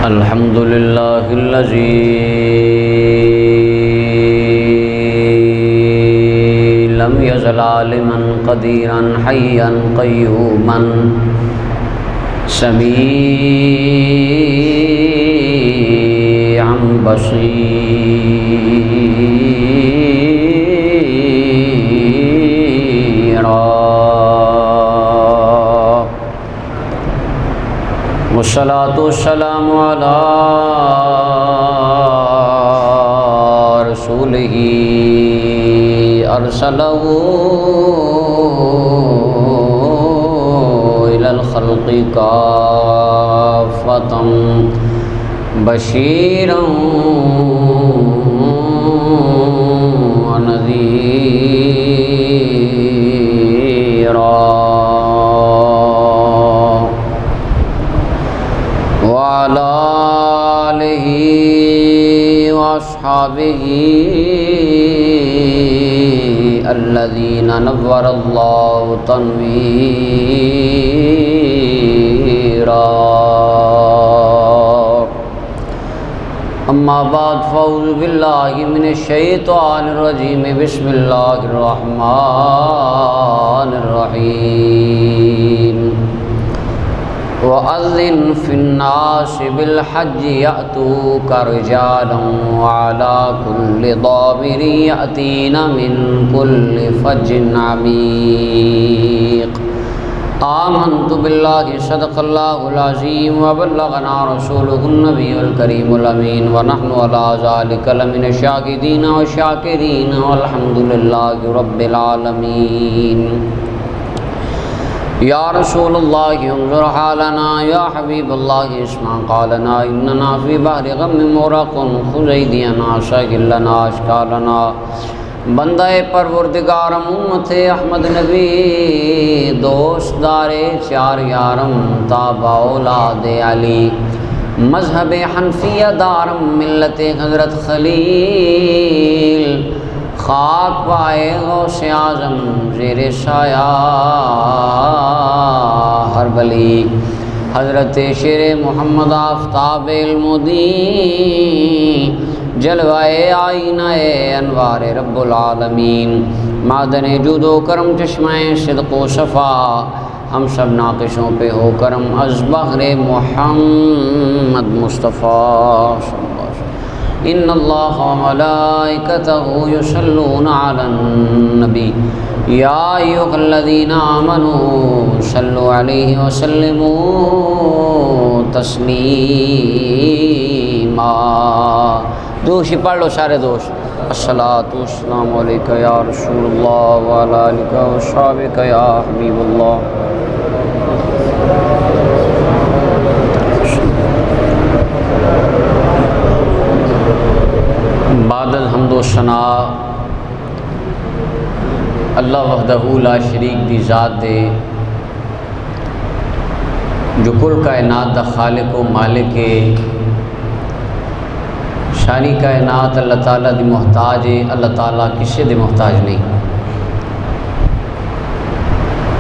الحمد للہ الذی لم یزل عالما قدیرا حیا قیوما سمیعا بصیرا والصلاة والسلام على رسوله أرسله إلى الخلق كافة بشيرا ونذيرا وعلى آلہ وأصحابہ الذین نور اللہ تنویرا اما بعد فاعوذ باللہ من الشیطان الرجیم بسم اللہ الرحمن الرحیم وَأَذِّن فِي النَّاسِ بِالْحَجِّ يَأْتُوكَ رِجَالًا وَعَلَى كُلِّ ضَامِرٍ يَأْتِينَ مِنْ كُلِّ فَجٍّ عَمِيقٍ آمنت باللہ صدق اللہ العظیم وبلغنا رسولہ النبی الکریم الامین ونحن علی ذلک لمن الشاہدین والشاکرین والحمد للہ رب العالمین یا رسول اللہ انظر حالنا یا حبیب اللہ اسمع قالنا اننا فی بحر غم مغرق خذ ایدینا سہل لنا اشکالنا بندہ پروردگارم امت احمد نبی دوست دار چار یارم تابع اولاد علی مذہب حنفیہ دارم ملت حضرت خلیل خاک پائے غوث اعظم زیر سایہ ہر بلی حضرت شیر محمد آفتاب المدین جلوائے آئینہ انوار رب العالمین معدن جود و کرم چشمہ صدق و صفا ہم سب ناقصوں پہ ہو کرم از بحر محمد مصطفیٰ ان اللہ و ملائکتہ یصلون علی النبی یا ایھا الذین آمنوا صلوا علیہ وسلموا تسلیما دوشی پڑھ لو سارے دوست الصلاۃ والسلام علیکہ یا رسول اللہ وعلی آلک وصحبک یا حبیب اللہ بعد الحمد و ثناء اللہ وحدہ لا شریک دی ذات دے جو کل کائنات دا خالق و مالک ہے ساری کائنات اللہ تعالیٰ دی محتاج ہے اللہ تعالیٰ کسی دی محتاج نہیں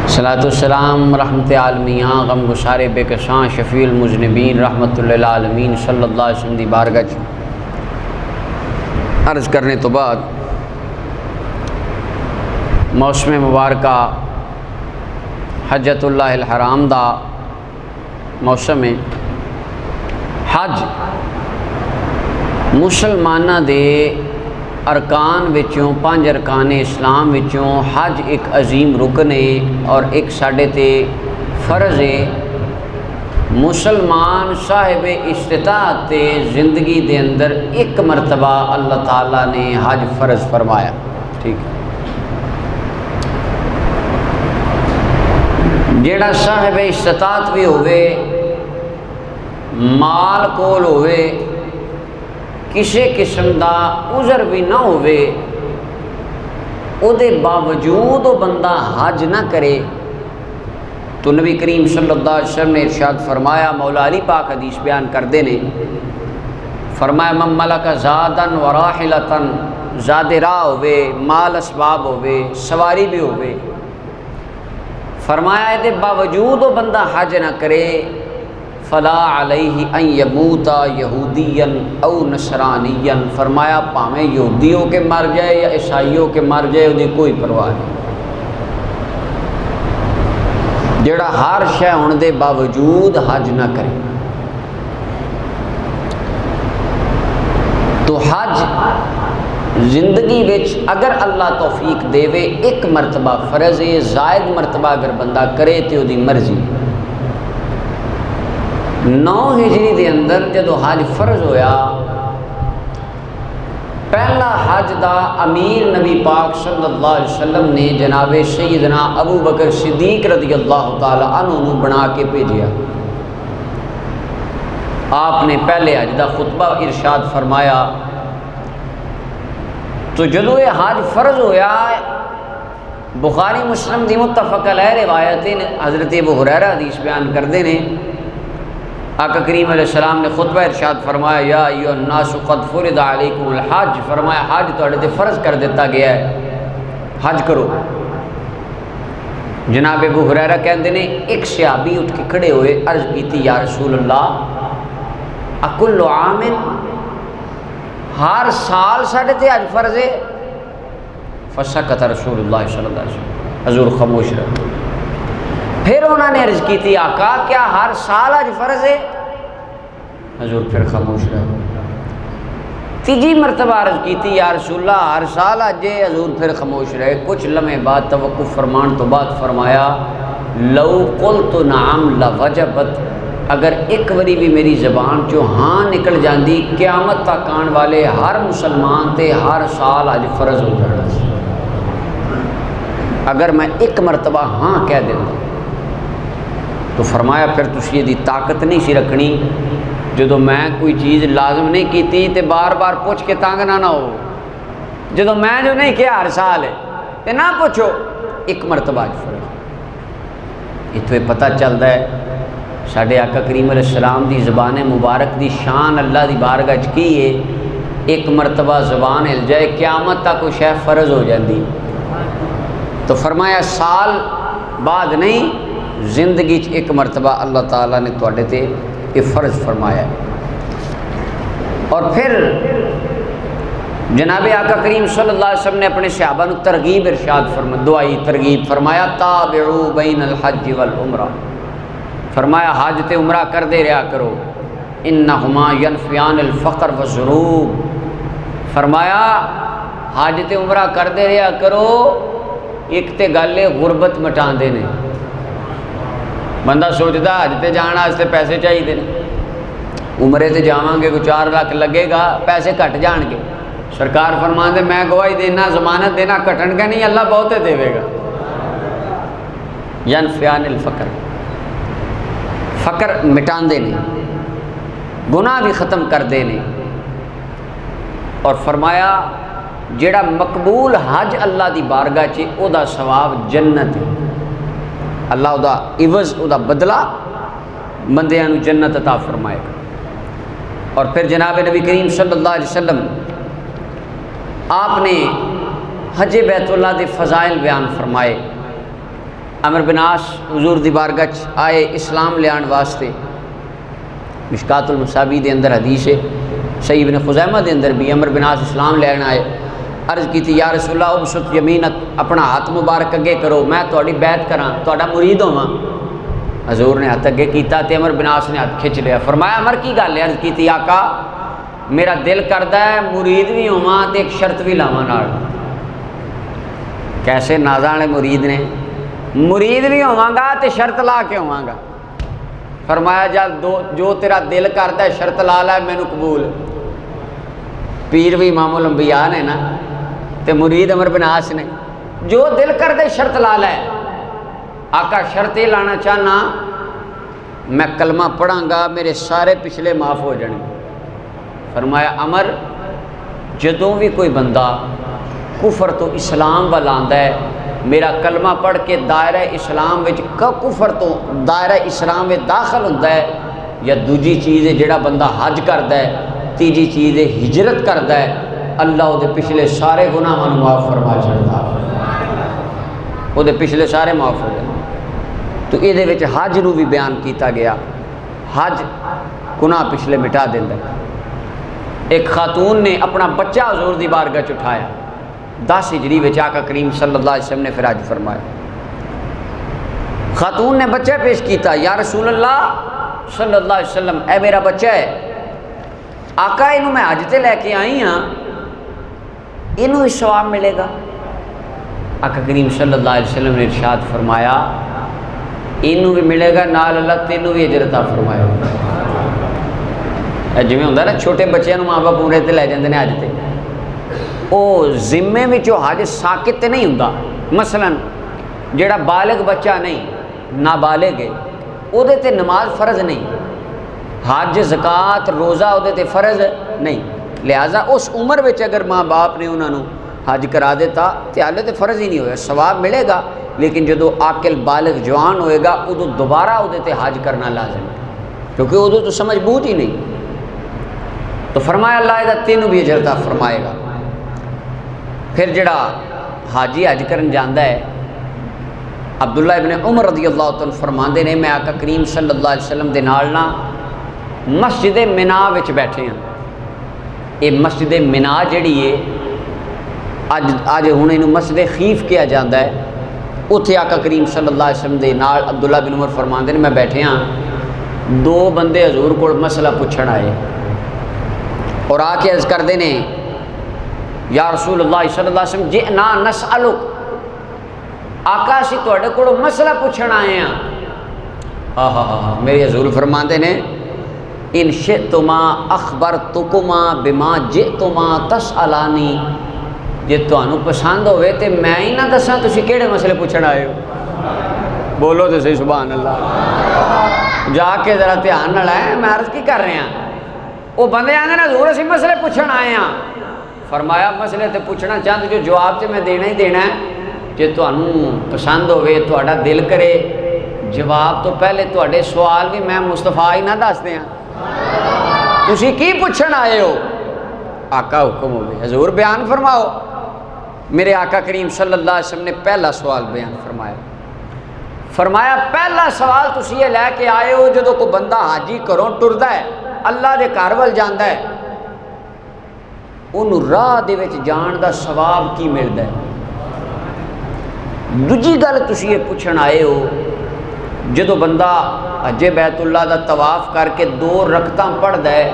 صلاۃ والسلام رحمت عالمیاں غم گسار بے کساں شفیع المذنبین رحمت للعالمین صلی اللہ علیہ وسلم دی بارگاہ عرض کرنے تو بعد موسم مبارکہ حجۃ اللہ الحرام دا موسم حج مسلمانہ دے ارکان وچوں 5 ارکان اسلام وچوں حج ایک عظیم رکن ہے اور ایک ساڈے تے فرض ہے مسلمان صاحب استطاعت تے زندگی دے اندر ایک مرتبہ اللہ تعالیٰ نے حج فرض فرمایا ٹھیک جیڑا صاحب استطاعت بھی ہوئے مال کول ہوئے کسی قسم دا عذر بھی نہ ہوئے او دے باوجود وہ بندہ حج نہ کرے تو نبی کریم صلی اللہ علیہ وسلم نے ارشاد فرمایا مولا علی پاک حدیث بیان کردے نے فرمایا من ملک زادن و راحلتن زاد راہ ہوئے مال اسباب ہوئے سواری بھی ہوئے فرمایا دے باوجود وہ بندہ حج نہ کرے فلا علیہ ان یموت یہودیا او نصرانیا، فرمایا پاویں یہودیوں کے مر جائے یا عیسائیوں کے مر جائے وہ کوئی پرواہ نہیں، جڑا ہر شے ہونے دے باوجود حج نہ کرے۔ تو حج زندگی وچ اگر اللہ توفیق دے ایک مرتبہ فرض ہے، زائد مرتبہ اگر بندہ کرے تو وہ دی مرضی۔ 9 ہجری دے اندر جدو حج فرض ہویا، پہلا حج دا امیر نبی پاک صلی اللہ علیہ وسلم نے جناب سیدنا ابو بکر صدیق رضی اللہ تعالی عنہ نو بنا کے بھیجیا۔ آپ نے پہلے حج دا خطبہ ارشاد فرمایا، تو جدو یہ حج فرض ہویا، بخاری مسلم دی متفق علیہ روایتیں حضرت ابو ہریرہ حدیث بیان کردے نے، آقا کریم علیہ السلام نے خطبہ ارشاد فرمایا، یا ایھا الناس قد فرض علیکم الحج، فرمایا حج تواڈے تے فرض کر دیتا گیا ہے، حج کرو۔ جناب ابو ہریرہ کہندے نے ایک صحابی اٹھ کے کھڑے ہوئے، عرض کیتی یا رسول اللہ اکل عام، ہر سال ساڈے تے حج فرض ہے؟ فسکت رسول اللہ صلی اللہ علیہ وسلم، حضور خاموش رہے۔ پھر انہوں نے عرض کی تھی آقا کیا ہر سال حج فرض ہے؟ حضور پھر خاموش رہے۔ تیجی مرتبہ عرض کی تھی یا رسول اللہ ہر سال حج ہے؟ حضور پھر خاموش رہے۔ کچھ لمحے بعد توقف فرمان تو بعد فرمایا، لو قلت نعم لوجبت، اگر ایک وری بھی میری زبان چو ہاں نکل جاندی، قیامت تک آن والے ہر مسلمان تے ہر سال حج فرض ہو جانا سی۔ اگر میں ایک مرتبہ ہاں کہہ دیتا تو فرمایا پھر تسی یہ دی طاقت نہیں سی رکھنی، جدو میں کوئی چیز لازم نہیں کیتی تے بار بار پوچھ کے تانگ نہ ہو، جدو میں جو نہیں کیا ہر سال ہے تے نہ پوچھو، ایک مرتبہ حج فرض۔ اتو یہ پتہ چلتا ہے ساڈے آقا کریم علیہ السلام دی زبان مبارک دی شان اللہ دی بارگاہ وچ کی ہے، ایک مرتبہ زبان ہل جائے قیامت تک کوئی شے فرض ہو جاندی۔ تو فرمایا سال بعد نہیں، زندگی ایک مرتبہ اللہ تعالیٰ نے تواڈے تے یہ فرض فرمایا ہے۔ اور پھر جناب آقا کریم صلی اللہ علیہ وسلم نے اپنے صحابہ نو ترغیب ارشاد فرمایا، دعائی ترغیب فرمایا، تابعوا بین الحج والعمرہ، فرمایا حج تے عمرہ کر دے رہا کرو، انہما ینفیان الفقر والذنوب، فرمایا حج تے عمرہ کر دے رہا کرو، ایک تے گل غربت مٹان دے نے۔ بندہ سوچتا حج تے جانا اس تے پیسے چاہیے، عمرے تے جاواں گے کوئی 4 لاکھ لگے گا، پیسے کٹ جان گے۔ سرکار فرماندے میں گواہی دینا، ضمانت دینا کٹن گا نہیں، اللہ بہتے دے گا۔ ینفیان الفقر، فقر مٹان دے نے، گناہ بھی ختم کر دے نے۔ اور فرمایا جیڑا مقبول حج اللہ دی بارگاہ چے او دا ثواب جنت ہے، اللہ او دا عوض او دا بدلہ بندیاں نو جنت عطا فرمائے گا۔ اور پھر جناب نبی کریم صلی اللہ علیہ وسلم آپ نے حج بیت اللہ دے فضائل بیان فرمائے۔ عمر بن عاص حضور دی بارگاہ آئے اسلام لیان واسطے، مشکات المصابیح دے اندر حدیث ہے، صحیح ابن خزیمہ دے اندر بھی عمر بن عاص اسلام لیان آئے، عرض کی تھی یا رسول اللہ ابسط یمینک، اپنا ہاتھ مبارک اگے کرو میں تہاڈی بیعت کراں، تہاڈا مرید ہوواں۔ حضور نے ہاتھ اگے کیتا تے عمر بن عاص نے ہاتھ کھچ لیا۔ فرمایا عمر کی گل ہے؟ عرض کی تھی آقا میرا دل کردا ہے مرید بھی ہوواں تے ایک شرط بھی لاواں نال۔ کیسے نازاں والے مرید نے، مرید بھی ہوواں گا تے شرط لا کے ہوواں گا۔ فرمایا جب جو تیرا دل کردا ہے شرط لا لے، مینوں قبول۔ پیر بھی امام الانبیاء نے نا تے مرید عمر بن عاص نے، جو دل کردے شرط لا لے۔ آقا شرط یہ لانا چاہنا میں کلمہ پڑھاں گا میرے سارے پچھلے معاف ہو جانے۔ فرمایا عمر جدوں بھی کوئی بندہ کفر تو اسلام والا آندا ہے، میرا کلمہ پڑھ کے دائرہ اسلام وچ کفر تو دائرہ اسلام میں داخل ہوتا ہے، یا دوجی چیز ہے جڑا بندہ حج کردا ہے، تیجی چیز ہے ہجرت کردا ہے، اللہ وہ پچھلے سارے گناہاں معاف فرما چھڑدا، وہ پچھلے سارے معاف ہو جائے۔ تو یہ حج نو بھی بیان کیتا گیا۔ حج گناہ پچھلے مٹا دینا ہے۔ ایک خاتون نے اپنا بچہ حضور دی بارگاہ چ اٹھایا، 10 ہجری وچ آقا کریم صلی اللہ علیہ وسلم نے پھر حج فرمایا۔ خاتون نے بچہ پیش کیتا، یا رسول اللہ صلی اللہ علیہ وسلم اے میرا بچہ ہے، آقا اینوں میں حج تے لے کے آئی ہاں، اینوں بھی ثواب ملے گا؟ آقا کریم صلی اللہ علیہ وسلم نے ارشاد فرمایا اینوں بھی ملے گا، نال اللہ تینوں بھی اجر عطا فرمایا۔ جویں ہوندا نا چھوٹے بچیاں نوں ماں باپ عمرے تے لے جاندے نے حج تے، او ذمے وچوں حج ساقط تے نہیں ہوندا۔ مثلا جڑا بالغ بچہ نہیں، نابالغ ہے، او دے تے نماز فرض نہیں، حج زکوٰۃ روزہ او دے تے فرض نہیں، لہٰذا اس عمر وچ اگر ماں باپ نے انہاں نوں حج کرا دیتا تے حالے تے فرض ہی نہیں ہویا، ثواب ملے گا، لیکن جدو عاقل بالغ جوان ہوئے گا ادو دوبارہ ادے تے حج کرنا لازم ہے، کیونکہ ادو تو سمجھ بوجھ ہی نہیں۔ تو فرمایا اللہ دا تینوں بھی اجر عطا فرمائے گا۔ پھر جڑا حاجی حج کرن جاندا ہے، عبداللہ ابن عمر رضی اللہ عنہ فرماندے نے میں آقا کریم صلی اللہ علیہ وسلم دے نال نا مسجد منا وچ بیٹھے ہیں۔ یہ مسجد منا جڑی ہے اج ہن اینوں مسجد خیف کیا جاندا ہے، اتھے آقا کریم صلی اللہ علیہ وسلم دے نال عبداللہ بن عمر فرماندے نے میں بیٹھے ہاں، 2 بندے حضور کو مسئلہ پوچھن آئے اور آ کے عرض کردے نے یا رسول اللہ صلی اللہ علیہ وسلم جئنا نسألک، آقا اسی تواڈے کول مسئلہ پوچھن آئے ہیں۔ میرے حضور فرماندے نے ان شئتما اخبرتکما بما جئتما تسألانی، جے تانوں پسند ہوئے تے میں ہی نہ دساں تسی کیڑے مسئلے پوچھن آئے ہو؟ بولو تے صحیح سبحان اللہ، جا کے ذرا دھیان نال ہے، میں عرض کی کر رہے ہیں؟ وہ بندے آندے نا حضور اسی مسئلے پوچھن آئے ہیں۔ فرمایا مسئلے تے پوچھنا چاہتے جو جواب تے میں دینا ہی دینا ہے، جے تانوں پسند ہوئے تہاڈا دل کرے جواب تو پہلے تہاڈے سوال بھی میں مصطفیٰ ہی نہ دس دیاں، تسی کی پوچھن آئے ہو؟ آقا حکم ہوئے حضور بیان فرماؤ۔ میرے آقا کریم صلی اللہ علیہ وسلم نے پہلا سوال بیان فرمایا پہلا سوال تسی یہ لے کے آئے ہو جدو کو بندہ حاجی گھروں ٹردا ہے، اللہ دے گھر ول جاندا ہے، انہوں راہ دے وچ جان دا ثواب کی ملدا ہے؟ دوجی گل تسی یہ پوچھن آئے ہو جدو بندہ حج بیت اللہ دا طواف کر کے 2 رکعتاں پڑھدا ہے،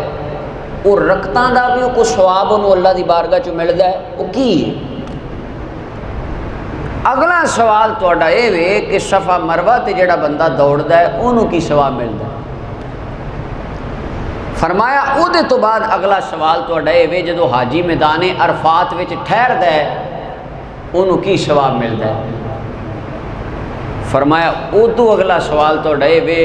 اور رکعتاں دا بھی کوئی ثواب انہوں اللہ دی بارگاہ چ ملدا ہے، وہ کی ہے؟ اگلا سوال تہاڈا اے وے کہ صفا مروہ تے جڑا بندہ دوڑدا ہے انہوں کی ثواب ملدا ہے؟ فرمایا او دے تو بعد اگلا سوال تہاڈا اے وے جدو حاجی میدان عرفات وچ ٹھہردا ہے انہوں کی ثواب ملدا ہے؟ فرمایا او تو اگلا سوال تہاڈا اے وے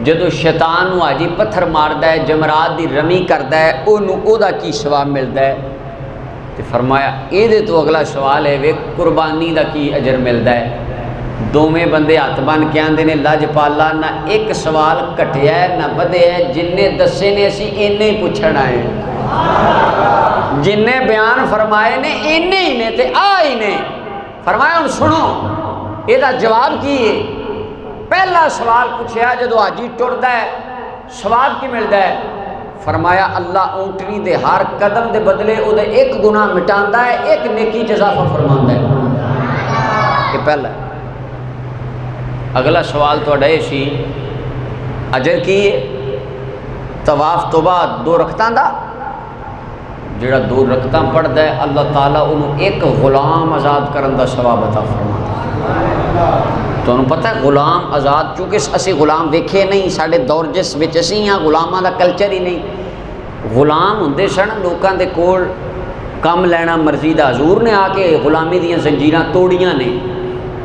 جدو شیطان نو حاجی پتھر ماردا ہے، جمرات دی رمی کردا ہے، انہوں او دا کی ثواب ملدا ہے؟ تے فرمایا اے دے تو اگلا سوال ہے وے قربانی دا کی اجر ملدا ہے؟ دوویں بندے ہاتھ بن کے آندے نے لج پالا نہ ایک سوال کٹیا ہے نہ بدیا ہے، جن نے دسے نے اسی اینے ہی پوچھن آئے ہیں، جن نے بیان فرمائے نے اینے ہی نے تے آ ہی نے۔ فرمایا ہن سنو یہ دا جواب کی ہے؟ پہلا سوال پوچھیا جدو حاجی ٹردا ہے ثواب کی ملدا ہے؟ فرمایا اللہ اونٹنی دے ہر قدم دے بدلے او دے 1 گناہ مٹاندا ہے، 1 نیکی اضافہ فرماندا ہے۔ یہ پہلا ہے۔ اگلا سوال تہاڈا یہ سی اجر کی ہے؟ طواف تو بعد 2 رکعتاں دا جڑا 2 رکعتاں پڑھدا ہے اللہ تعالیٰ انہوں 1 غلام آزاد کرن دا ثواب عطا فرماتا ہے۔ تو انہوں پتہ ہے غلام آزاد، چونکہ اسی غلام ویکھے نہیں، ساڈے دور جس وچ اسی ہاں غلاماں دا کلچر ہی نہیں۔ غلام ہوندے سن لوکاں دے کول کم لینا مرضی دا، حضور نے آ کے غلامی دیاں زنجیراں توڑیاں نے،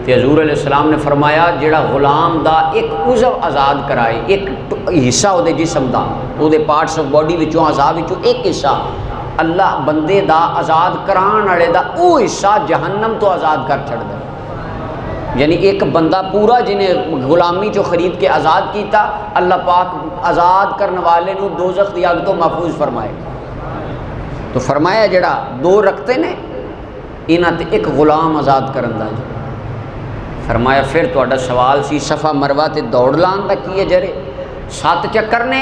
تے حضور علیہ السلام نے فرمایا جڑا غلام دا 1 عضو آزاد کرائے، 1 حصہ او دے جسم دا، او دے پارٹس آف باڈی وچوں اعضاء وچوں 1 حصہ اللہ بندے دا آزاد کران والے دا او حصہ جہنم تو آزاد کر چھڑدا ہے۔ یعنی 1 بندہ پورا جنہیں غلامی جو خرید کے آزاد کیتا، اللہ پاک آزاد کرنے والے نو دوزخ دی آگ تو محفوظ فرمائے۔ تو فرمایا جڑا 2 رکھتے نے انہاں تے 1 غلام آزاد کرن دا جی۔ فرمایا پھر تہاڈا سوال سی صفا مروہ تے دوڑ لان دا کی اجر ہے؟ 7 چکر نے؟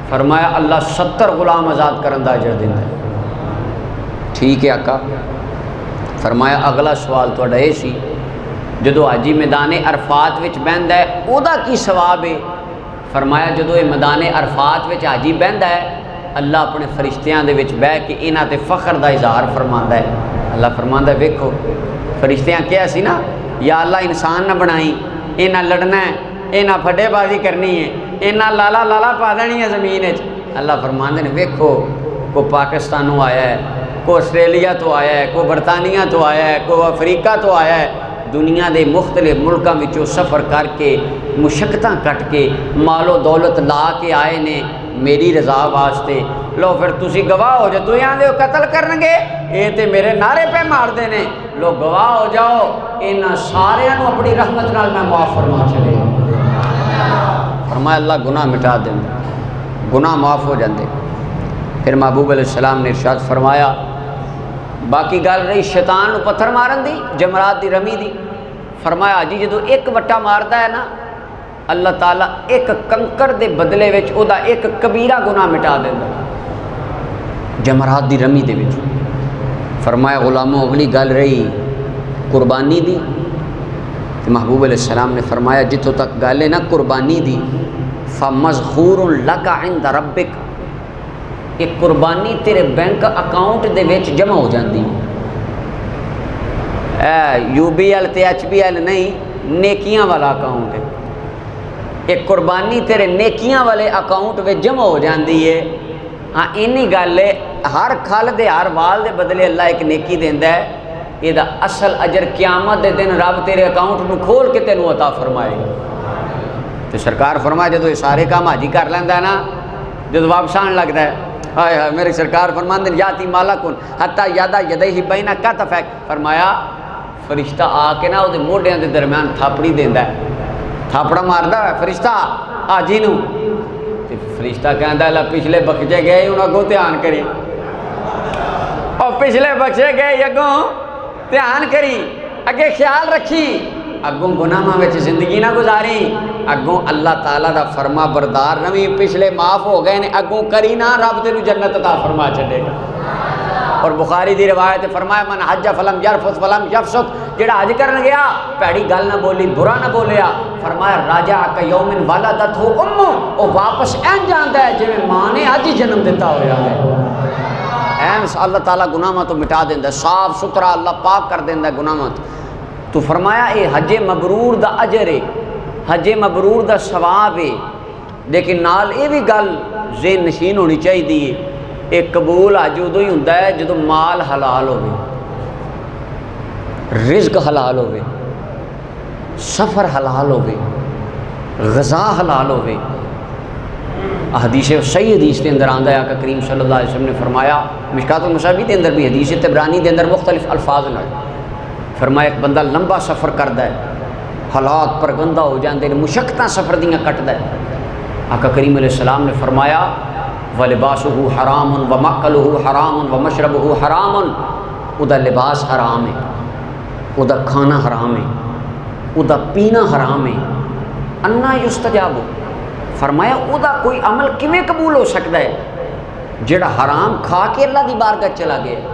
فرمایا اللہ 70 غلام آزاد کرن دا اجر دیندا ہے۔ ٹھیک ہے آقا۔ فرمایا اگلا سوال تہاڈا یہ سی جدو حاجی میدان عرفات وچ بہندا ہے اودا کی ثواب ہے؟ فرمایا جدو یہ میدان عرفات وچ حاجی بہندا ہے اللہ اپنے فرشتیاں دے وچ بیٹھ کے انہاں تے فخر دا اظہار فرماندا ہے۔ اللہ فرماندا ہے ویکھو فرشتیاں کیا سی نا یا اللہ انسان نہ بنائی، انہاں لڑنا ہے، انہاں پھڈے بازی کرنی ہے، انہاں لالا لالا پا دینی ہے زمین وچ۔ اللہ فرماندے نے ویکھو کو پاکستانوں آیا ہے، کو آسٹریلیا تو آیا ہے، کو برطانیہ تو آیا ہے، کو افریقہ تو آیا ہے، دنیا دے مختلف ملکاں وچوں سفر کر کے مشقتاں کٹ کے مال و دولت لا کے آئے نے میری رضا واسطے۔ لو پھر تسی گواہ ہو جاؤ، تسی آندے ہو قتل کرن گے، اے تے میرے نعرے پہ مار دے نے، لو گواہ ہو جاؤ انہاں ساریاں نو اپنی رحمت نال میں معاف فرما چلے۔ فرمایا اللہ گناہ مٹا دیں، گناہ معاف ہو جاندے۔ پھر محبوب علیہ السلام نے ارشاد فرمایا باقی گل رہی شیطان نو پتھر مارن دی، جمرات دی رمی دی۔ فرمایا جی جدو ایک وٹا ماردا ہے نا اللہ تعالیٰ ایک کنکر دے بدلے وچ او دا ایک کبیرہ گناہ مٹا دیندا جمرات دی رمی دے وچ۔ فرمایا غلاموں اگلی گل رہی قربانی دی، تو محبوب علیہ السلام نے فرمایا جتوں تک گل ہے نا قربانی دی فَمَذْخُورٌ لَكَ عِنْدَ رَبِّكَ، کہ قربانی تیرے بینک اکاؤنٹ دے وچ جمع ہو جاندی، یو بی ایل تے ایچ بی ایل نہیں، نیکیاں والا اکاؤنٹ ہے۔ ایک قربانی تیرے نیکیاں والے اکاؤنٹ وچ جمع ہو جاندی ہے۔ ہاں اینی گل ہے ہر کھل دے ہر وال دے بدلے اللہ ایک نیکی دیندا ہے، یہ دا اصل اجر قیامت دے دن رب تیرے اکاؤنٹ نو کھول کے تینوں عطا فرمائے گا۔ تو سرکار فرمایا جدو یہ سارے کام حاجی کر لیندا ہے نا، جدو واپس آن لگتا ہے ہائے ہائے میری سرکار فرماندے یاتی مالکن حتی یادا یدیہ بین کتفیک، فرمایا فرشتہ آ کے نا وہ موڈیاں دے درمیان تھاپڑی دیندا ہے، تھاپڑا ماردا ہے فرشتہ حاجی نو، تے فرشتہ کہندا ہے پچھلے بخشے گئے ہن اگوں دھیان کری، اور پچھلے بخشے گئے اگوں دھیان کری، اگے خیال رکھی، اگوں گناہاں وچ زندگی نہ گزاری، اگوں اللہ تعالیٰ دا فرما بردار نویں، پچھلے معاف ہو گئے نے اگوں کری نہ رب تینوں جنت عطا فرما چھڈے گا۔ اور بخاری دی روایت فرمایا من حج فلم یرفث فلم یفسق، جڑا حج کرن گیا پیڑی گل نہ بولی برا نہ بولیا، فرمایا راجع کیوم ولدتہ امہ، او واپس این جاندا ہے جویں ماں نے اج جنم دیتا ہویا ہے۔ این اللہ تعالیٰ گناہاں تو مٹا دیندا ہے، صاف ستھرا اللہ پاک کر دیندا ہے گناہاں تو۔ فرمایا اے حج مبرور دا اجر ہے، حج مبرور دا ثواب ہے، لیکن نال یہ بھی گل ذہن نشین ہونی چاہیے، ایک قبول حج ادو ہی ہوندا ہے جدو مال حلال ہوے، رزق حلال ہوے، سفر حلال ہوے، غذا حلال ہوے۔ حدیث صحیح حدیث کے اندر آندا ہے آقا کریم صلی اللہ علیہ وسلم نے فرمایا، مشکات المصابیح کے اندر بھی حدیث طبرانی کے اندر مختلف الفاظ نال فرمایا ایک بندہ لمبا سفر کردا ہے، حالات پر گندہ ہو جاندے نے، مشقتاں سفر دیاں کٹدا ہے، آقا کریم علیہ السلام نے فرمایا وَلِبَاسُهُ حَرَامٌ وَمَأْكَلُهُ حَرَامٌ وَمَشْرَبُهُ حَرَامٌ، اُدا لباس حرام ہے، اُدا کھانا حرام ہے، اُدا پینا حرام ہے، اَنَّا يُسْتَجَابُ، فرمایا اُدا کوئی عمل کیویں قبول ہو سکتا ہے جڑا حرام کھا کے اللہ دی بارگاہ چلا گیا ہے،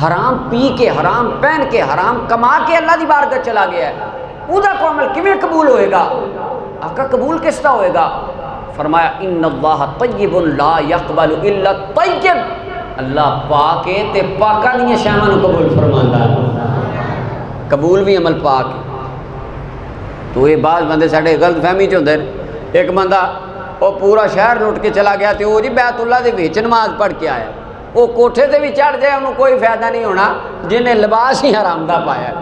حرام پی کے حرام پہن کے حرام کما کے اللہ دی بارگاہ چلا گیا ہے، اُدا کو عمل کیویں قبول ہوئے گا؟ آقا قبول کس طرح ہوئے گا؟ فرمایا ان اللہ طیب لا یقبل الا الطیب، اللہ پاک ہے تے پاکاں دیاں شیاں نوں قبول فرماندا ہے، قبول بھی عمل پاک ہے۔ تو یہ بعض بندے ساڈے غلط فہمی چ ہوندے، ایک بندہ وہ پورا شہر لٹ کے چلا گیا تے وہ جی بیت اللہ دے وچ نماز پڑھ کے آیا، وہ کوٹھے تے بھی چڑھ جائے انہوں کوئی فائدہ نہیں ہونا جنہیں لباس ہی حرام دا پایا ہے،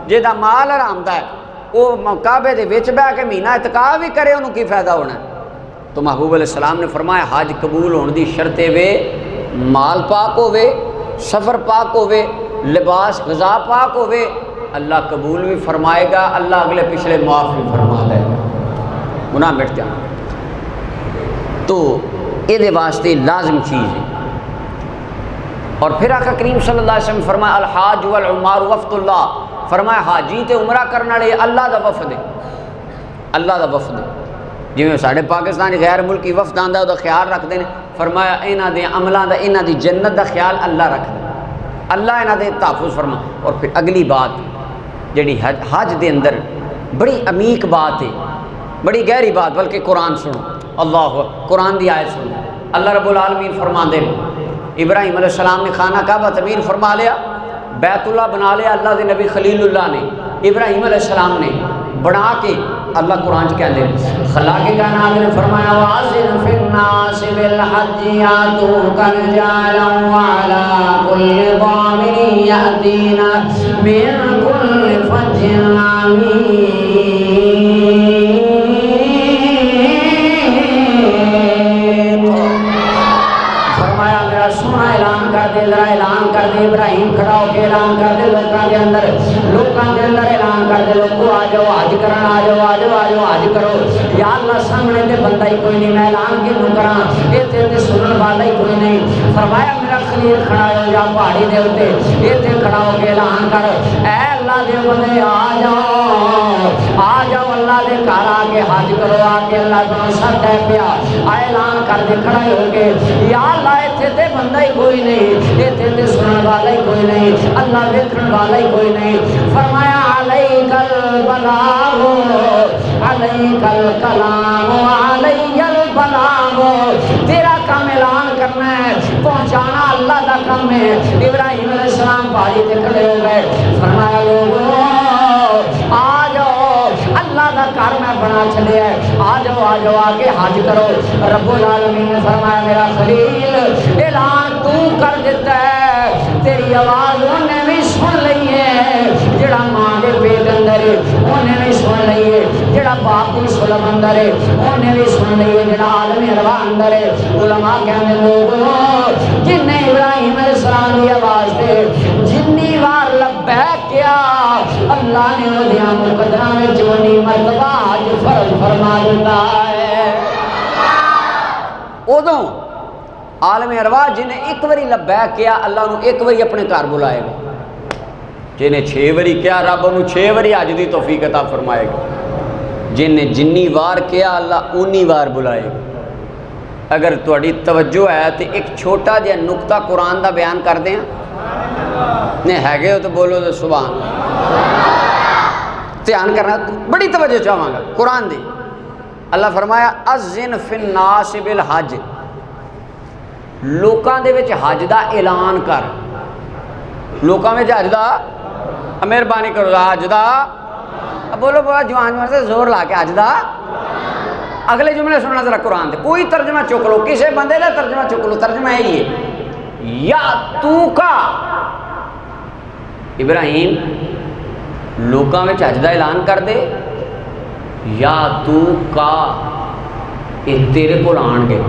جہاں مال حرام دا ہے وہ کعبے دے وچ بیٹھ کے مہینہ اعتکاف بھی کرے انہوں کی فائدہ ہونا ہے۔ تو محبوب علیہ السلام نے فرمایا حج قبول ہونے دی شرط وے مال پاک ہوے، سفر پاک ہوے، لباس غذا پاک ہوے، اللہ قبول بھی فرمائے گا، اللہ اگلے پچھلے معاف بھی فرما دے گا، گناہ مٹ جانا۔ تو یہ واسطے لازم چیز ہے۔ اور پھر آقا کریم صلی اللہ علیہ وسلم فرمایا الحاج والعمار وفد اللہ، فرمایا حاجی تے عمرہ کرنے والے اللہ دا وفد ہے، اللہ دا وفد ہے۔ جویں ساڈے پاکستان غیر ملکی وفد آندا او دا خیال رکھدے نے، فرمایا انہاں دے عملاں دا انہاں دی جنت دا خیال اللہ رکھدا، اللہ انہاں دے تحفظ فرما۔ اور پھر اگلی بات جڑی حج دے اندر بڑی عمیق بات ہے، بڑی گہری بات، بلکہ قرآن سنو، اللہ قرآن دی آیت سنو۔ اللہ رب العالمین فرماندے نے ابراہیم علیہ السلام نے خانہ کعبہ تعمیر فرما لیا، بیت اللہ بنا لیا، اللہ دے نبی خلیل اللہ نے ابراہیم علیہ السلام نے بنا کے، اللہ قرآن چ کہندے خلا کے کائنات نے فرمایا وَأَذِّنْ فِي النَّاسِ بِالْحَجِّ يَأْتُوكَ رِجَالًا وَعَلَىٰ كُلِّ ضَامِرٍ يَأْتِينَ مِن كُلِّ فَجٍّ عَمِيقٍ۔ فرمایا میرا سونا اعلان کر دے، ذرا اعلان کر دے، ابراہیم کھڑا ہو کے اعلان کر دے لوکاں دے اندر اعلان کر دے، لوگو آ جاؤ حج کرن، آ جاؤ آ جاؤ آ جاؤ حج کرو۔ یا اللہ سامنے تے بندہ ہی کوئی نہیں، میں اعلان کیوں کراں، ایتھے تے سنن والا ہی کوئی نہیں۔ فرمایا میرا خلیل کھڑا ہو جا پہاڑی دے اوتے، ایتھے کھڑا ہو کے اعلان کر، اے اللہ دے بندے آ جاؤ اللہ دے گھر آ کے حج کرو، آ کے اللہ تمہیں سب ہے پیا، اعلان کر دے کھڑا ہو کے، یا اللہ ایتھے تے بندہ ہی کوئی نہیں، ایتھے تے سنن والا ہی کوئی نہیں، اللہ ویکھن والا ہی کوئی نہیں۔ فرمایا علیک البلاغ علیک الکلام علی البلاغ، تیرا کام اعلان کرنا ہے، پہنچانا اللہ دا کام ہے۔ ابراہیم علیہ السلام پہاڑی تے کھڑے ہو گئے، فرمایا لوگوں آ جاؤ اللہ دا گھر میں بنا چھڑیا ہے، آ جاؤ آ کے حج کرو۔ رب العالمین نے فرمایا میرا خلیل اعلان تو کر دیتا ہے، تیری آواز انہیں بھی سن لئی ہے، جڑا ماں دے پیٹ اندر ہے انہیں بھی سن لئی ہے، جڑا باپ دی سلم اندر ہے انہیں بھی سن لئی ہے، جڑا عالم ارواح اندر ہے۔ علماء کہنے لوگوں جن نے ابراہیم علیہ السلام کی آواز دے جنی وار لبیک کیا، اللہ نے ودیاں مقدرہ میں جونی مرتبہ حج فرض فرما دیتا ہے۔ ادوں عالم ارواح جنہیں ایک واری لبیک کیا، اللہ انہوں ایک واری اپنے گھر بلائے گا، جنہیں 6 واری کیا رب انہوں 6 واری حج دی توفیق عطا فرمائے گا، جنہیں جنی وار کیا اللہ انی وار بلائے گا۔ اگر تہاڈی توجہ ہے تو ایک چھوٹا جہا نقطہ قرآن دا بیان کر دیں، نہیں ہے گے ہو تو بولو تو سبحان دھیان کرنا، بڑی توجہ چاہواں گا قرآن دی۔ اللہ فرمایا اذن فی الناس بالحج، لوکاں دے وچ حج دا اعلان کر، لوکاں وچ حج دا مہربانی کرو حج دا، بولو بولو جوان سے زور لا کے حج دا۔ اگلے جملے سننا ذرا قرآن دے، کوئی ترجمہ چک لو، کسی بندے دا ترجمہ چک لو، ترجمہ یہی ہے یا تو کا ابراہیم لوکاں وچ حج دا اعلان کر دے، یا تو کا یہ تیرے کول آن گے،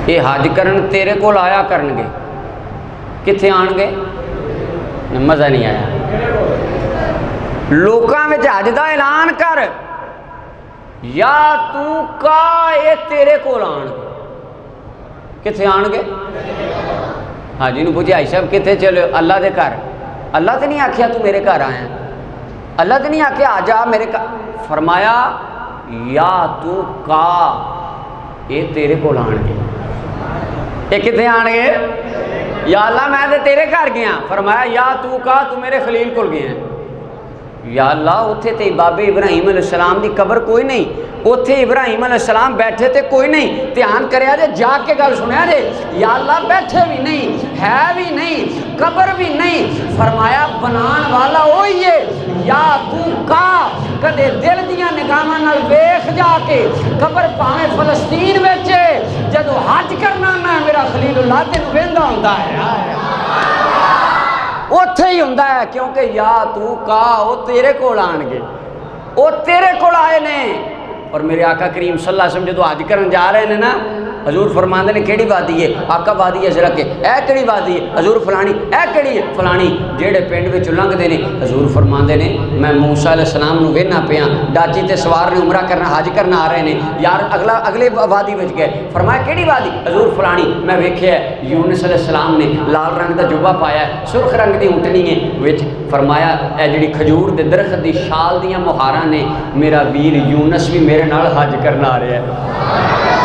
یہ حج کرن تیرے کول آیا کرن گے، کتھے آن گے؟ مزہ نہیں آیا۔ لوکاں وچ حج دا اعلان کر، یا تو کا یہ تیرے کول آن گے، کتھے آن گے؟ ہاں جی نو پوچھے آئی صاحب کتھے چلے؟ اللہ دے گھر۔ اللہ تے نہیں آکھیا تو میرے گھر آیا، اللہ تے نہیں آکھیا آ جا میرے گھر، فرمایا یا تو کا یہ تیرے کول آن گے، یہ کتھے آن گے؟ یا اللہ میں تے تیرے گھر گیا، فرمایا یا تو کا تو میرے خلیل کول گیا، یا اللہ اتھے تے بابے ابراہیم علیہ السلام دی قبر کوئی نہیں، اتھے ابراہیم علیہ السلام بیٹھے تے کوئی نہیں، دھیان کریا جے جا کے گل سنیا جے، یا اللہ بیٹھے بھی نہیں، ہے بھی نہیں، قبر بھی نہیں، فرمایا بنان والا وہی ہے، یا تو کا کدے دل دیاں نگاہاں نال ویکھ جا کے قبر پاویں فلسطین وچ جدو حج کرنا میں میرا خلیل اللہ تینوں ویندا ہوندا ہے، اتھے ہی ہوندا ہے، کیونکہ یا تو کا وہ تیرے کول آن گے، وہ تیرے کول آئے نے۔ اور میرے آقا کریم صلی اللہ علیہ وسلم جدو حج کرن جا رہے ہیں نا، حضور فرماندے نے کیڑی وادی ہے؟ آقا وادی ازرق ہے، اے کیڑی وادی ہے؟ حضور فلانی، اے کیڑی ہے؟ فلانی، جیڑے پنڈ وچ لنگدے نے حضور فرماندے نے میں موسیٰ علیہ السلام نو وینا پیاں، ڈاچی تے سوار نے عمرہ کرنا حج کرنا آ رہے نے، یار اگلے وادی وچ گئے، فرمایا کیڑی وادی؟ حضور فلانی، میں ویکھیا ہے یونس علیہ السلام نے لال رنگ دا جبہ پایا ہے، سرخ رنگ دی اونٹنی ہے وچ فرمایا اے جڑی کھجور دے درخت دی شال دیاں مہاراں نے میرا ویر یونس بھی میرے نال حج کرنا آ رہا ہے۔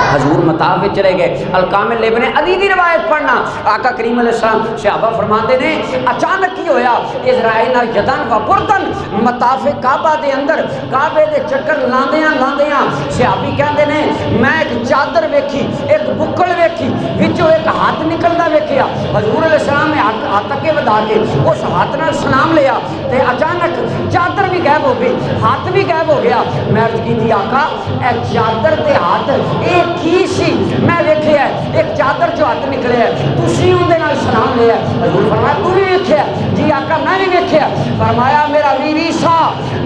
حضور مطاف میں چلے گئے، الکامل ابن عدی دی روایت پڑھنا، آقا کریم علیہ السلام صحابہ فرماندے نے اچانک کی ہویا اسرائیل یدن و بردن مطاف کعبہ دے اندر کعبے دے چکر لاندیاں لاندیاں صحابی کہندے نے میں ایک چادر ویکھی، ایک بکڑ ویکھی، وچوں ایک ہاتھ نکلدا ویکھیا، حضور علیہ السلام نے ہاتھ اگے ودا کے اس ہاتھ نال سلام لیا تے اچانک چادر بھی غائب ہو گئی، ہاتھ بھی غائب ہو گیا۔ میں عرض کیتی آقا اے چادر تے ہاتھ ایک کی سی میں ویکھیا ہے، ایک چادر جو ہاتھ نکلے ہے تسی اون دے نال سلام لیا۔ حضور فرمایا تو بھی ویکھیا؟ جی آقا میں بھی ویکھیا۔ فرمایا میرا ویر عیسیٰ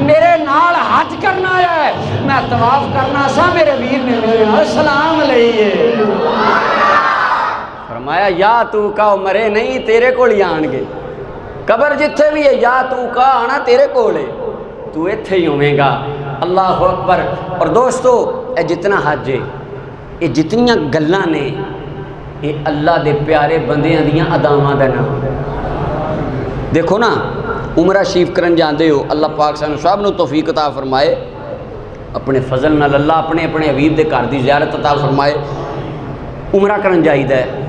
میرے نال حج کرنا آیا ہے، میں طواف کرنا سا میرے ویر نے میرے نال سلام لئیے۔ فرمایا یا تو کا مرے نہیں تیرے کو ہی آن گے، قبر جتھے بھی ہے یا تو کا آنا تیرے کو لے، تو ایتھے ہی ہوئے گا۔ اللہ اکبر۔ اور دوستو اے جتنا حج ہے، یہ جتنیاں گلاں نے، یہ اللہ دے پیارے بندیاں دیاں اداواں دا نام۔ دیکھو نا عمرہ شریف کرن جاندے ہو، اللہ پاک سانو سب نو توفیق عطا فرمائے، اپنے فضل نال اللہ اپنے اپنے حبیب دے گھر دی زیارت عطا فرمائے۔ عمرہ کرن جائیدا ہے،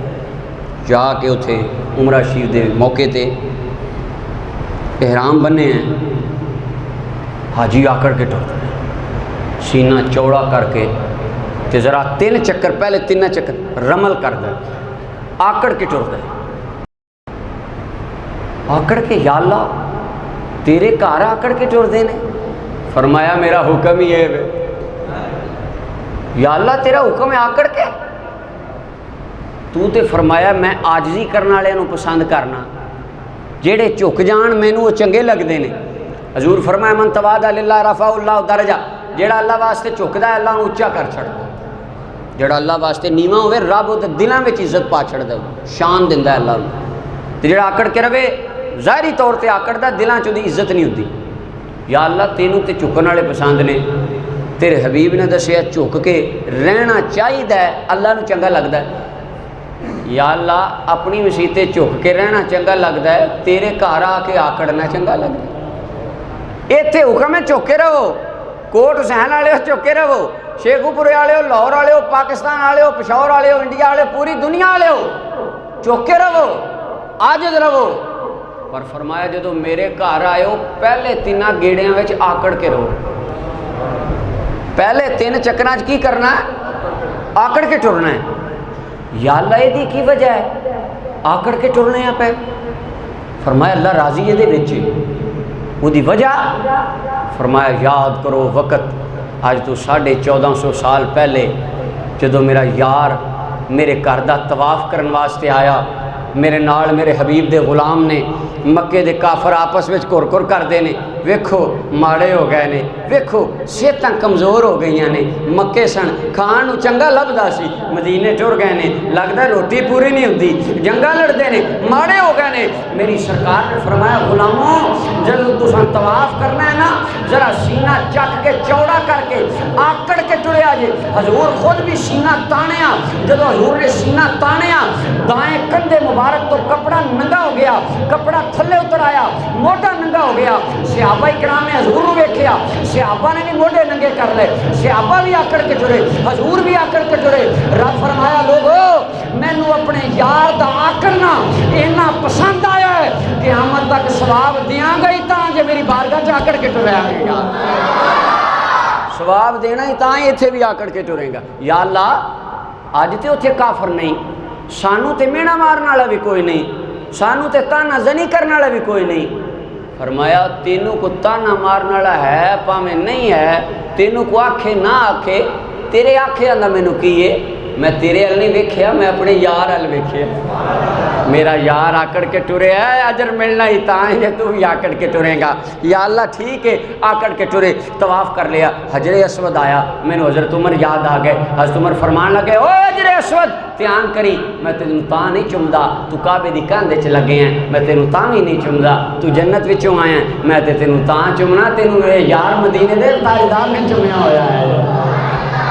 جا کے اتھے عمرہ شریف دے موقع تے احرام بنے ہیں، حاجی آکڑ کے ٹر سینہ چوڑا کر کے تے ذرا 3 چکر، پہلے 3 چکر رمل کر دے، آکڑ کے ٹر دے، آکڑ کے یا اللہ تیرے گھر آکڑ کے ٹر دے نے۔ فرمایا میرا حکم ہی ہے یا اللہ تیرا حکم ہے آکڑ کے، تو تے فرمایا میں عاجزی کرنے والے نو پسند کرنا، جیڑے جھک جان مینوں وہ چنگے لگدے نے۔ حضور فرمایا من تواضع للہ رفع اللہ درجہ، جیڑا اللہ واسطے جھکدا ہے اللہ نو اونچا کر چھڑدا، جیڑا اللہ واسطے نیواں ہوئے رب وہ دلاں وچ عزت پا چھڑدا، شان دیندا ہے اللہ نو۔ تے جیڑا آکڑ کے رہے ظاہری طور تے آکڑدا دلاں چ دی عزت نہیں ہوندی۔ یا اللہ تینوں تے جھکن والے پسند نے، تیرے حبیب نے دسیا جھک کے رہنا چاہیے، اللہ نو چنگا لگدا ہے۔ یا اللہ اپنی مسیتے جھک کے رہنا چنگا لگتا ہے، تیرے گھر آ کے آکڑنا چنگا لگتا ہے۔ ایتھے حکم ہے جھک کے رہو، کوٹ حسین والے ہو جھک کے رہو، شیخو پورے والے ہو، لاہور والے ہو، پاکستان والے ہو، پشاور والے ہو، انڈیا والے، پوری دنیا والے ہو، جھک کے رہو، عاجز رہو۔ پر فرمایا جدو میرے گھر آئے ہو پہلے 3 گیڑیاں وچ آکڑ کے رہو، پہلے 3 چکراں کی کرنا ہے؟ آکڑ کے ٹرنا ہے۔ یا اللہ یہ کی وجہ ہے آکڑ کے ٹرنے ہیں پہ؟ فرمایا اللہ راضی ہے دے وچ، وہ دی وجہ فرمایا یاد کرو وقت آج تو 1450 سال پہلے جدو میرا یار میرے گھر دا طواف کرن واسطے آیا، میرے نال میرے حبیب دے غلام نے، مکے دے کافر آپس وچ کور کور کردے نے، ویکھو ماڑے ہو گئے نے، ویکھو صحتاں کمزور ہو گئیاں نے، مکے سن کھان نو چنگا لبدا سی، مدینے ٹر گئے نے، لگدا روٹی پوری نہیں ہوندی، جنگاں لڑدے نے، ماڑے ہو گئے نے۔ میری سرکار نے فرمایا غلاموں جدوں تساں طواف کرنا ہے نا ذرا سینہ چک کے چوڑا کر کے آکڑ کے ٹریا جے۔ حضور خود بھی سینہ تانیا، جدوں حضور نے سینہ تانیا دائیں کندھے مبارک تو کپڑا ننگا ہو گیا، کپڑا تھلے اتر آیا، موٹا ننگا ہو گیا۔ صحابہ کرام نے حضور کو ویکھیا، صحابہ نے بھی موٹے ننگے کر لے، صحابہ بھی آکڑ کے ٹرے، حضور بھی آکڑ کے ٹرے۔ رب فرمایا لوگو مینوں اپنے یار دا آکڑنا اتنا پسند آیا ہے قیامت تک ثواب دیاں گا ہی تاں جے میری بارگاہ چ آکڑ کے ٹریا گا، ثواب دینا ہی تاں ایتھے بھی آکڑ کے ٹرے گا۔ یا اللہ اج تے اوتھے کافر نہیں، سانو تے مینا مارن والا بھی کوئی نہیں، سانو تے تانا زنی کرنے والا بھی کوئی نہیں۔ فرمایا تینوں کو تانا مارن والا ہے پاویں نہیں ہے، تینوں کو آکھے نہ آکھے، تیرے آکھے آندا مینوں کیے، میں تیرے ال نہیں ویکھیا، میں اپنے یار ال ویکھیا۔ میرا یار آکڑ کے ٹرے ہے، اجر ملنا ہی تاں ہے تو بھی آکڑ کے ٹرے گا۔ یا اللہ ٹھیک ہے آکڑ کے ٹرے، طواف کر لیا، حجر اسود آیا، مینوں حضرت عمر یاد آ گئے، حضرت عمر فرمان لگے او حجر اسود دھیان کری میں تینوں تاں نہیں چمدا، تو کعبے دی کندھ وچ لگے ہیں، میں تینوں تاں بھی نہیں چمدا، تو جنت وچوں آیا ہیں، میں تے تینوں تاں چمنا، تینوں اے یار مدینے دے تاجدار نے چمیا ہویا ہے،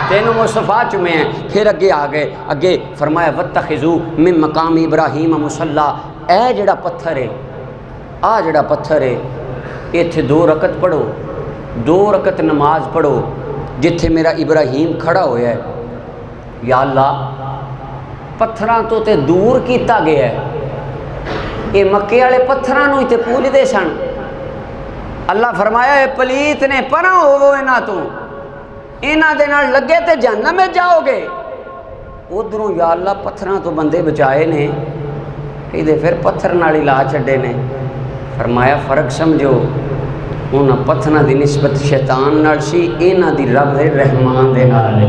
تینوں مصطفیٰ چمے ہیں۔ پھر اگے آ گئے، اگے فرمایا واتخذوا من مقام ابراہیم مصلی، اے جڑا پتھر ہے آ جڑا پتھر ہے ایتھے 2 رکعت پڑھو، 2 رکعت نماز پڑھو جتھے میرا ابراہیم کھڑا ہویا ہے۔ یا اللہ پتھراں تو تے دور کیتا گیا ہے، یہ مکے والے پتھراں نوں ہی تے پوجدے سن۔ اللہ فرمایا اے پلیت نے پرا ہوو انہاں تو، انہاں دے نال لگے تے جہنم میں جاؤ گے۔ ادھروں یا اللہ پتھراں تو بندے بچائے نے، یہ پھر پتھر نال ہی لا چھڈے نے۔ فرمایا فرق سمجھو، انہاں پتھراں دی نسبت شیطان نال سی، انہاں دی رب دے رحمان دے نال ہے۔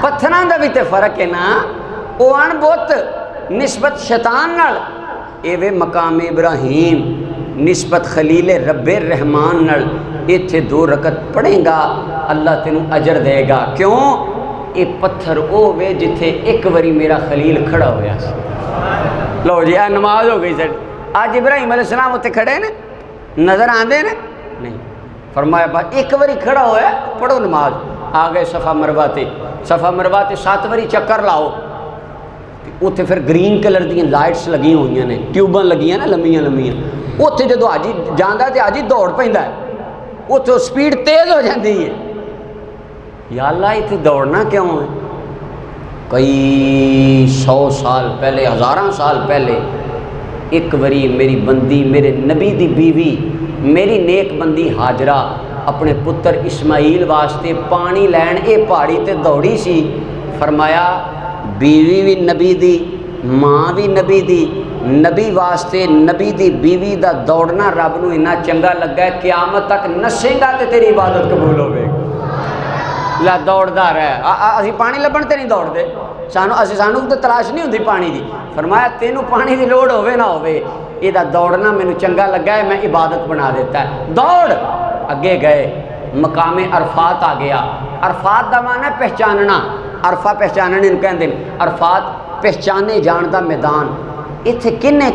پتھراں دا بھی تے فرق ہے نا، او ان بت نسبت شیطان نال، ایویں مقام ابراہیم نسبت خلیل رب الرحمان نال۔ ایتھے 2 رکعت پڑھیں گا اللہ تینوں اجر دے گا۔ کیوں؟ یہ پتھر او وے جتھے ایک وری میرا خلیل کھڑا ہویا سی۔ لو جی نماز ہو گئی سر، آج ابراہیم علیہ السلام اتنے کھڑے نے، نظر آندے نے نہیں؟ فرمایا با ایک وری کھڑا ہویا، پڑھو نماز۔ آ گئے صفا مروہ تے، صفا مروہ تے 7 وری چکر لاؤ، اتنے پھر گرین کلر دیا لائٹس لگی ہوئی نے، ٹیوباں لگی نا لمیاں لمیاں، اتنے جدو آجی جانا تو آجی دوڑ پہنتا ہے، اتنے سپیڈ تیز ہو جاتی ہے۔ یا اللہ اتنے دوڑنا کیوں ہے؟ کئی 100 سال پہلے، 1000 سال پہلے ایک وری میری بندی، میرے نبی دی بیوی، میری نیک بندی ہاجرہ اپنے پتر اسماعیل واسطے پانی لین اے پہاڑی تے دوڑی سی۔ فرمایا بیوی بھی نبی دی، ماں بھی نبی دی، نبی واسطے نبی دی بیوی دا دوڑنا رب نو اتنا چنگا لگا ہے، قیامت تک نسیں گا تے تیری عبادت قبول ہوے گی۔ لا دوڑدا رہ، اسی پانی لبن تے نہیں دوڑ دے، سانو تو تلاش نہیں ہوندی پانی دی۔ فرمایا تینوں پانی دی لوڑ ہوے نہ ہوے، یہ دا دوڑنا مینوں چنگا لگا ہے، میں عبادت بنا دیتا ہے۔ دوڑ اگے گئے، مقام عرفات آ گیا۔ عرفات دا معنی ہے پہچاننا، عرفہ پہچاننے ان کہندے ہیں، عرفات پہچانے جان دا میدان۔ اتھے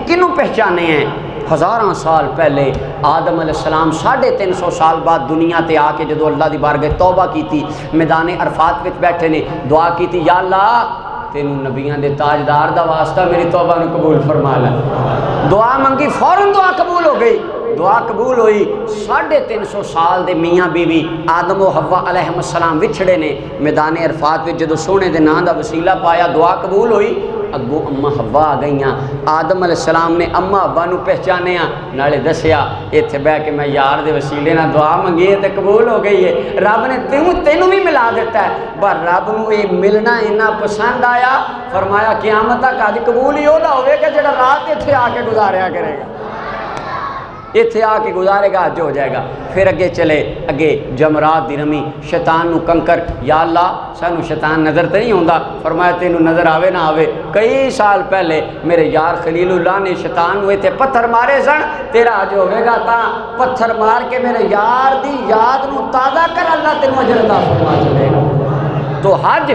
کنوں پہچانے ہیں؟ 1000 سال پہلے آدم علیہ السلام 350 سال بعد دنیا تے آ کے جدو اللہ دی بارگاہ توبہ کیتی، میدان عرفات وچ بیٹھے نے، دعا کیتی یا اللہ تینوں نبیاں دے تاجدار دا واسطہ میری توبہ نو قبول فرما لے۔ دعا منگی، فوراً دعا قبول ہو گئی۔ دعا قبول ہوئی، 350 سال دے میاں بیوی آدم و حوا علیہ السلام وچھڑے نے، میدان عرفات وچ جدو سونے دے نام دا وسیلہ پایا، دعا قبول ہوئی۔ اگوں اما حوا آ گئیاں، آدم علیہ السلام نے اما حوا نو پہچانیا، نالے دسیا ایتھے بہ کے میں یار دے وسیلے نہ دعا منگی ہے تے قبول ہو گئی ہے۔ رب نے تینوں بھی ملا دیتا ہے، پر رب نو یہ ملنا اتنا پسند آیا، فرمایا قیامت تک اج قبول ہی ہوتا ہوئے کہ جڑا رات ایتھے آ کے گزاریا کرے گا، ایتھے آ کے گزارے گا اج ہو جائے گا۔ پھر اگے چلے، اگے جمرات دی رمی، شیطان نو کنکر، یا اللہ سانو شیطان نظر تو نہیں ہوندا؟ فرمایا تینوں نظر آوے نہ آوے، کئی سال پہلے میرے یار خلیل اللہ نے شیطان ہوئے تھے پتھر مارے سن، تیرا اج ہوئے گا تا پتھر مار کے میرے یار دی یاد نو تازہ کر، اللہ تینوں اجر عطا فرما چلے گا۔ تو حج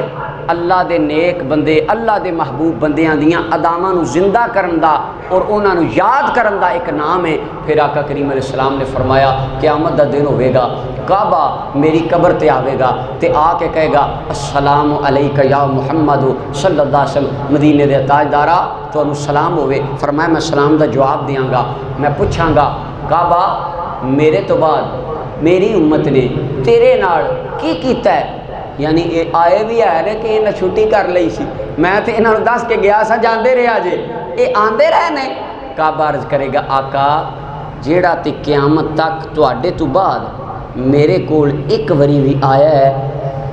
اللہ دے نیک بندے، اللہ دے محبوب بندیاں دیاں اداماں نو زندہ کرن دا اور انہاں نو یاد کرن دا ایک نام ہے۔ پھر آقا کریم علیہ السلام نے فرمایا قیامت دا دن ہوئے گا، کعبہ میری قبر تے آوے گا تے آ کے کہے گا السلام علیکہ یا محمد صلی اللہ علیہ وسلم، مدینے دے تاجدارا تو انہوں سلام ہوئے۔ فرمایا میں سلام دا جواب دیاں گا، میں پوچھاں گا کعبہ میرے تو بعد میری امت نے تیرے نال کی کیتا ہے؟ یعنی یہ آئے بھی ہے کہ انہیں چھٹی کر لئی سی، میں تے انہوں نے دس کے گیا سا جاندے رہے آجے، یہ آندے رہے نے۔ کعبہ عرض کرے گا آقا جیڑا تے قیامت تک تواڈے تو بعد میرے کول ایک وری بھی آیا ہے،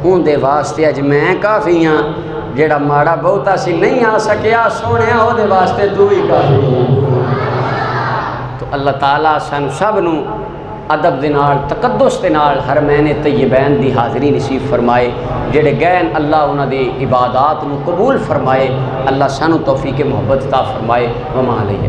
ان دے واسطے اج میں کافی ہاں، جیڑا ماڑا بہتا سی نہیں آ سکیا سونے او دے واسطے تو ہی کافی ہاں۔ تو اللہ تعالیٰ سن سب نو ادب دے نال، تقدس دے نال حرمین طیبین دی حاضری نصیب فرمائے، جڑے گئن اللہ انہاں دی عبادات نو قبول فرمائے، اللہ سانو توفیق محبت عطا فرمائے۔ وما علیہ